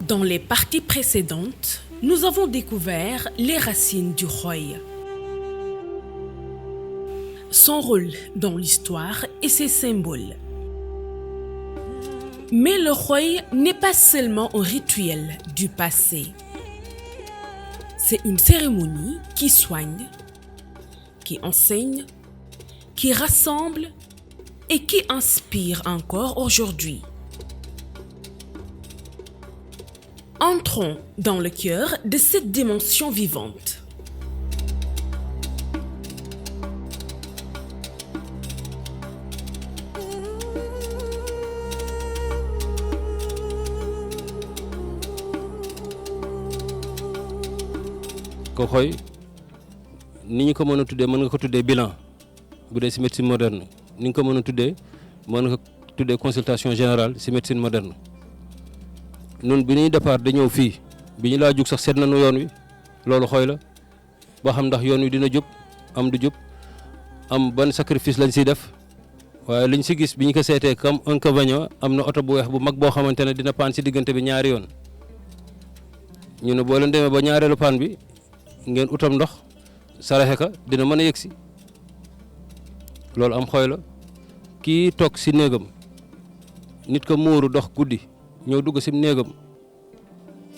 Dans les parties précédentes, nous avons découvert les racines du Khoy, son rôle dans l'histoire et ses symboles. Mais le Khoy n'est pas seulement un rituel du passé. C'est une cérémonie qui soigne, qui enseigne, qui rassemble et qui inspire encore aujourd'hui. Entrons dans le cœur de cette dimension vivante. ko xoy ni ñu ko mën a tuddee mën nga ko tuddee bilan bu dee si médecine moderne ni nga ko mën a tuddee mën nga ko tuddee consultation générale si médecine moderne nun bi ñuy départ da ñëw fii bi ñu laa jug sax seet nañu yoon wi loolu xooy la ba xam ndax yoon wi dina jub am du jub am ban sacrifice lañ siy def waaye liñ si gis bi ñu ko seetee comme inconvénient am na oto bu weex bu mag boo xamante ne dina paan si diggante bi ñaari yoon ñu ne boo leen demee ba ñaareelu paan bi ngeen utam ndox saraxe ka dina mën a yegg si loolu am xooy la kii toog si néegam nit ko muuru dox guddi ñëw dugg si néegam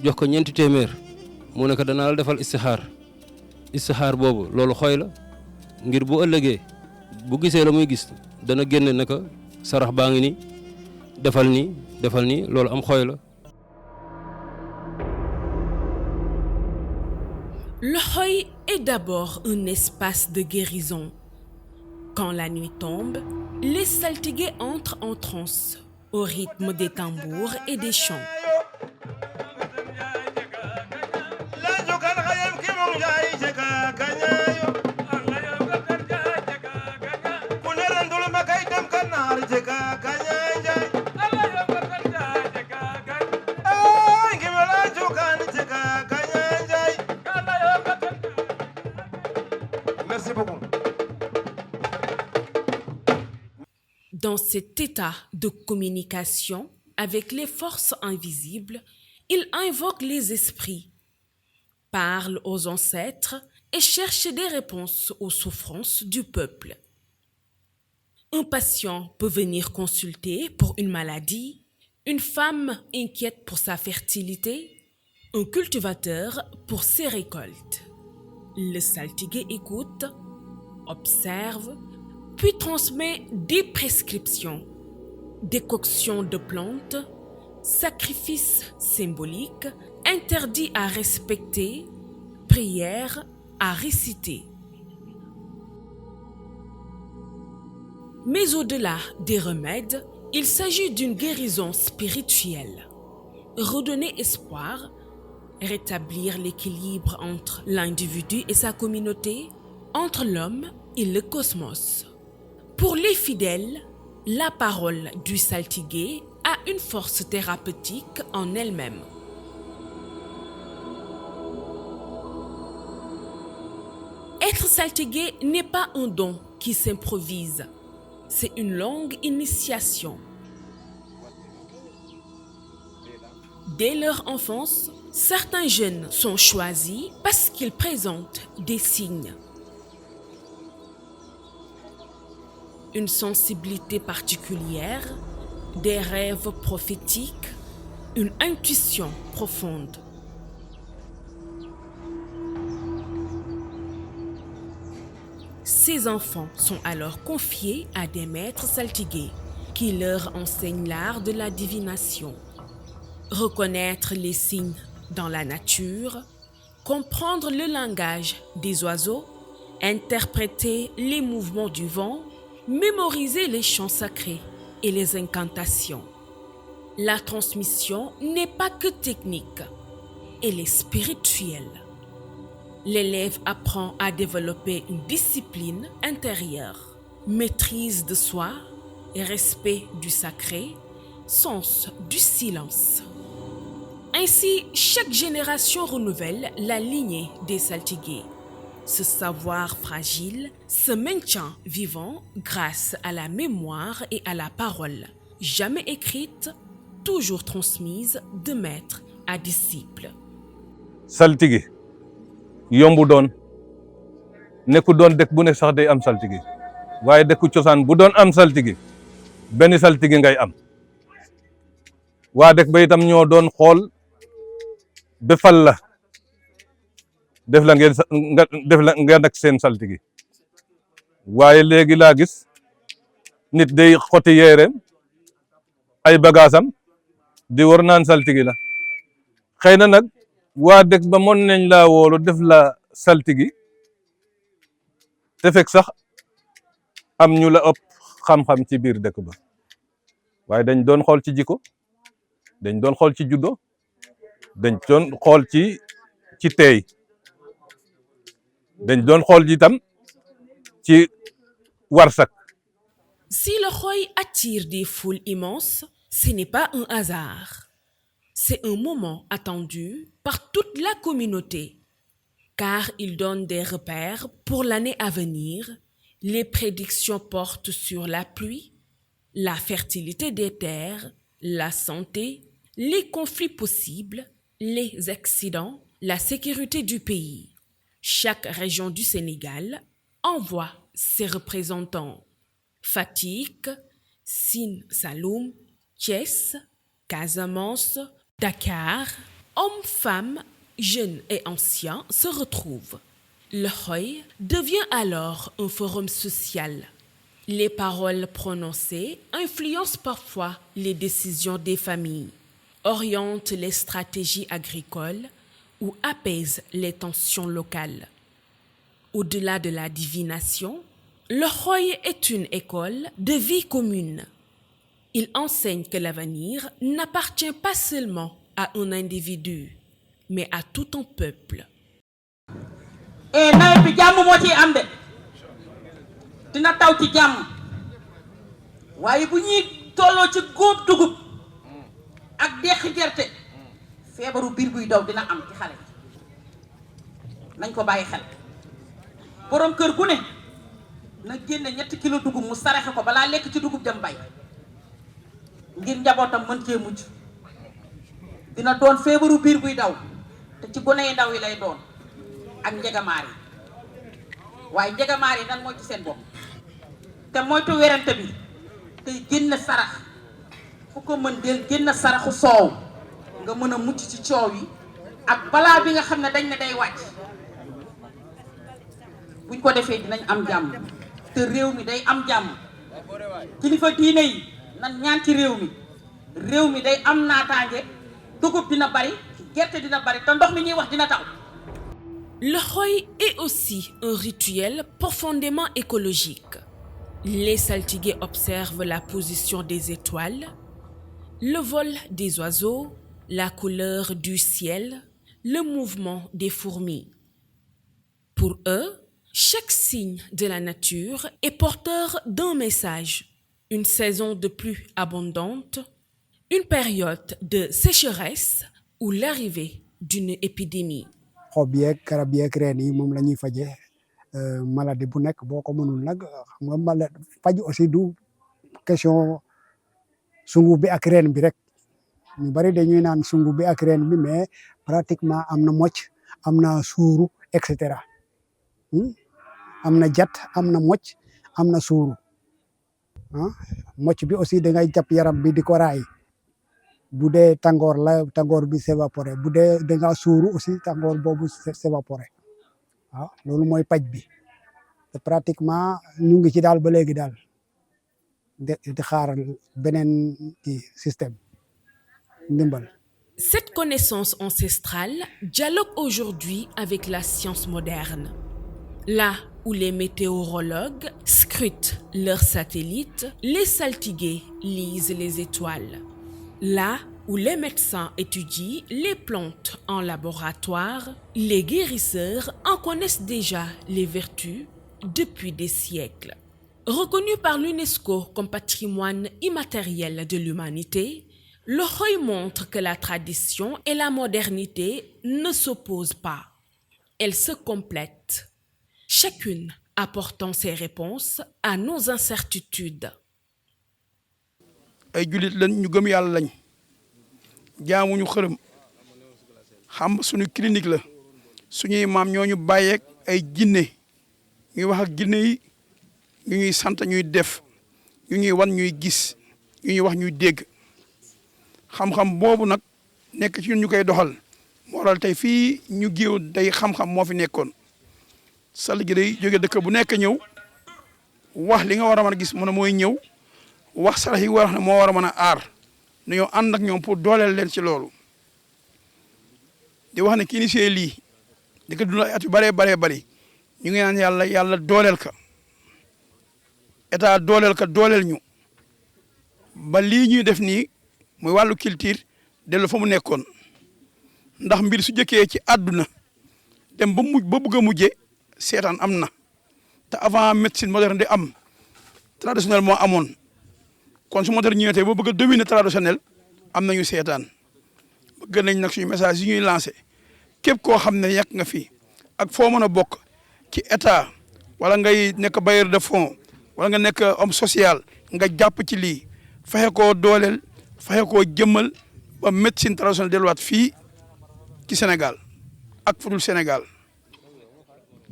jox ko ñeenti téeméer mu ne ko danaa la defal istixaar boobu loolu xooy la ngir bu ëllëgee bu gisee la muy gis dana génne ne ko sarax baa ngi nii defal nii loolu am xooy la. Le Khoy est d'abord un espace de guérison. Quand la nuit tombe, les saltigués entrent en transe au rythme des tambours et des chants. Merci beaucoup. Dans cet état de communication avec les forces invisibles, il invoque les esprits, parle aux ancêtres et cherche des réponses aux souffrances du peuple. Un patient peut venir consulter pour une maladie, une femme inquiète pour sa fertilité, un cultivateur pour ses récoltes. Le saltigué écoute, observe, puis transmet des prescriptions, décoctions de plantes, sacrifices symboliques, interdits à respecter, prières à réciter. Mais au-delà des remèdes, il s'agit d'une guérison spirituelle. Redonner espoir, rétablir l'équilibre entre l'individu et sa communauté, entre l'homme et le cosmos. Pour les fidèles, la parole du saltigué a une force thérapeutique en elle-même. Être saltigué n'est pas un don qui s'improvise, c'est une longue initiation. Dès leur enfance, certains jeunes sont choisis parce qu'ils présentent des signes. Une sensibilité particulière, des rêves prophétiques, une intuition profonde. Ces enfants sont alors confiés à des maîtres saltigués qui leur enseignent l'art de la divination. Reconnaître les signes dans la nature, comprendre le langage des oiseaux, interpréter les mouvements du vent, mémoriser les chants sacrés et les incantations. La transmission n'est pas que technique, elle est spirituelle. L'élève apprend à développer une discipline intérieure, maîtrise de soi, respect du sacré, sens du silence. Ainsi, chaque génération renouvelle la lignée des saltigués. Ce savoir fragile se maintient vivant grâce à la mémoire et à la parole, jamais écrite, toujours transmise de maître à disciple. saltigi yombu doon nekku doon dëkk bu ne sax day am saltigi waaye dëkku cosaan bu doon am saltigi benn saltigi ngay am waa dëkk ba itam ñoo doon xool ba fal la def la nga nag seen saltigi waaye léegi laa gis nit day xoti yeereem ay bagaasam di war naan saltigi la xëy na nag waa dëkk ba mën nañ laa woolu def la saltigi te fekk sax am ñu la ëpp xam-xam ci biir dëkk ba waaye dañ doon xool ci jikko dañ doon xool ci juddo dañ doon xool ci teey dañ doon xool itam ci warsak. Si le Khoy attire des foules immenses, ce n'est pas un hasard. C'est un moment attendu par toute la communauté, car il donne des repères pour l'année à venir. Les prédictions portent sur la pluie, la fertilité des terres, la santé, les conflits possibles, les accidents, la sécurité du pays. Chaque région du Sénégal envoie ses représentants. Fatick, Sine Saloum, Thiès, Casamance, Dakar, hommes, femmes, jeunes et anciens se retrouvent. Le Khoy devient alors un forum social. Les paroles prononcées influencent parfois les décisions des familles, orientent les stratégies agricoles ou apaisent les tensions locales. Au-delà de la divination, le Khoy est une école de vie commune. Il enseigne que l'avenir n'appartient pas seulement à un individu, mais à tout un peuple. et nawet bi jàmm moo ciy am de dina taw ci jàmm waaye bu ñuy tolloo ci góob dugub ak deqi gerte feebaru biir buy daw dina am ci xale yi nañ ko bàyyi xel borom kër gu ne na génne 3 kilo dugub mu saraxe ko balaa lekk ci dugub dem bay ngir njabootam mën cee mucc dina doon feebaru biir buy daw te ci gone yi ndaw yi lay doon ak njegamaar yi waaye njegamaar yi nan mooy ci seen bopp te moytu werante bi tey génn sarax fu ko mën del génn saraxu soow nga mën a mucc ci coow yi ak balaa bi nga xam ne dañ ne day wàcc buñ ko defee dinañ am jàmm te réew mi day am jàmm kilifa diine yi nan ñaan ci réew mi day am naataange dugub dina bari gerte dina bari te ndox mi ñuy wax dina taw. Le Khoy est aussi un rituel profondément écologique. Les saltigués observent la position des étoiles, le vol des oiseaux, la couleur du ciel, le mouvement des fourmis. Pour eux, chaque signe de la nature est porteur d'un message. Une saison de pluie abondante, une période de sécheresse ou l'arrivée d'une épidémie. xob yeeg garab yeeg reen yi moom la ñuy faje maladie bu nekk boo ko mënul nag xam nga maladie faj aussi du question sunguf bi ak reen bi rek ñu bari dañuy naan sunguf bi ak reen bi mais pratiquement am na mocc am na suuru et cetera am na jat am na mocc am na suuru mocc bi aussi da ngay jàpp yaram bi di ko raay bu dee tàngoor la tàngoor bi s'évaporé bu dee da nga suuru aussi tàngoor boobu s'évaporé waaw loolu mooy paj bi te pratiquement ñu ngi ci daal ba léegi daal di xaar beneen système ndimbal. Cette connaissance ancestrale dialogue aujourd'hui avec la science moderne. Là où les météorologues scrutent leurs satellites, les saltigués lisent les étoiles. Là où les médecins étudient les plantes en laboratoire, les guérisseurs en connaissent déjà les vertus depuis des siècles. Reconnu par l'UNESCO comme patrimoine immatériel de l'humanité, le Khoy montre que la tradition et la modernité ne s'opposent pas. Elles se complètent, chacune apportant ses réponses à nos incertitudes. ay jullit lañ ñu gëm yàlla lañ jaamuñu xërëm xam suñu clinique la suñuy maam ñoo ñu bàyyeeg ay jinne ñuy wax ak jinne yi ñu ñuy sant ñuy def ñu ñuy wan ñuy gis ñu ñuy wax ñuy dégg xam-xam boobu nag nekk ci ñun ñu koy doxal moo waral tey fii ñu géew day xam-xam moo fi nekkoon sall gi day jóge dëkk bu nekk ñëw wax li nga war a mën a gis mën a mooy ñëw wax sarax yi war a ne moo war a mën a aar dañoo ànd ak ñoom pour dooleel leen ci loolu di wax ne ki initié lii di ko dund ay at yu bëree bari ñu ngi naan yàlla dooleel ka état dooleel ka dooleel ñu ba lii ñuy def nii muy wàllu culture dellu fa mu nekkoon ndax mbir su jëkkee ci àdduna dem ba bëgg a mujje seetaan am na te avant médecine moderne di am traditionnel moo amoon kon su moderne ñëwee tey ba bëgg a dominer traditionnel am nañu seetaan bëgg nañ nag suñu message yi ñuy lancé képp koo xam ne yàq nga fi ak foo mën a bokk ci état wala ngay nekk bailleur de fonds wala nga nekk homme social nga jàpp ci lii fexe koo dooleel fexe koo jëmmal ba médecine traditionnelle delluwaat fii ci Sénégal ak fudul Sénégal.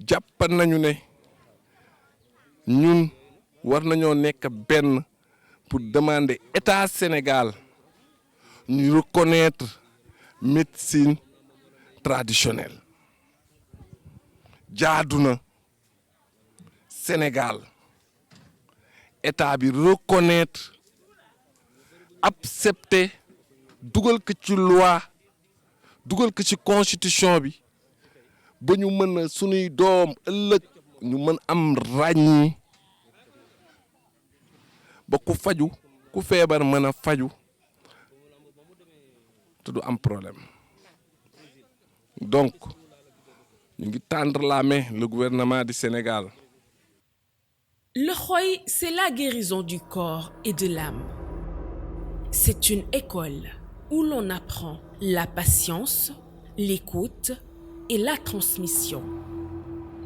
jàpp nañu ne ñun war nañoo nekk benn pour demander état Sénégal ñu reconnaître médecine traditionnelle jaadu na Sénégal état bi reconnaître accepter dugal ko ci loi dugal ko ci constitution bi ba ñu mën a sunuy doom ëllëg ñu mën am ràññi ba ku faju ku feebar mën a faju te du am problème donc ñu ngi tendre la main le gouvernement du Sénégal. Le Khoy, c'est la guérison du corps et de l'âme. C'est une école où l'on apprend la patience, l'écoute et la transmission.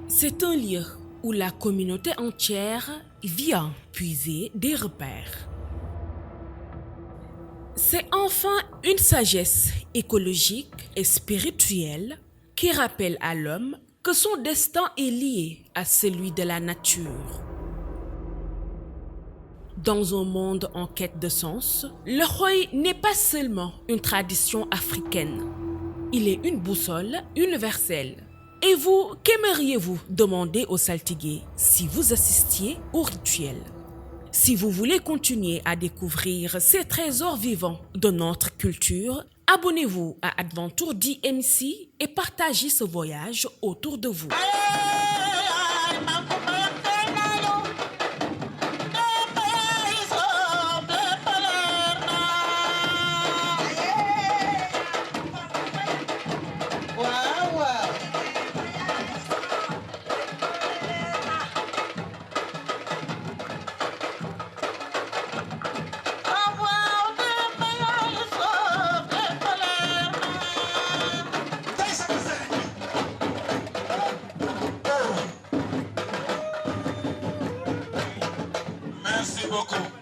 C'est un lieu où la communauté entière vient puiser des repères. C'est enfin une sagesse écologique et spirituelle qui rappelle à l'homme que son destin est lié à celui de la nature. Dans un monde en quête de sens, le Khoy n'est pas seulement une tradition africaine. Il est une boussole universelle. Et vous, qu'aimeriez-vous demander aux saltigués si vous assistiez au rituel? Si vous voulez continuer à découvrir ces trésors vivants de notre culture, abonnez-vous à Adventure DMC et partagez ce voyage autour de vous. Merci beaucoup.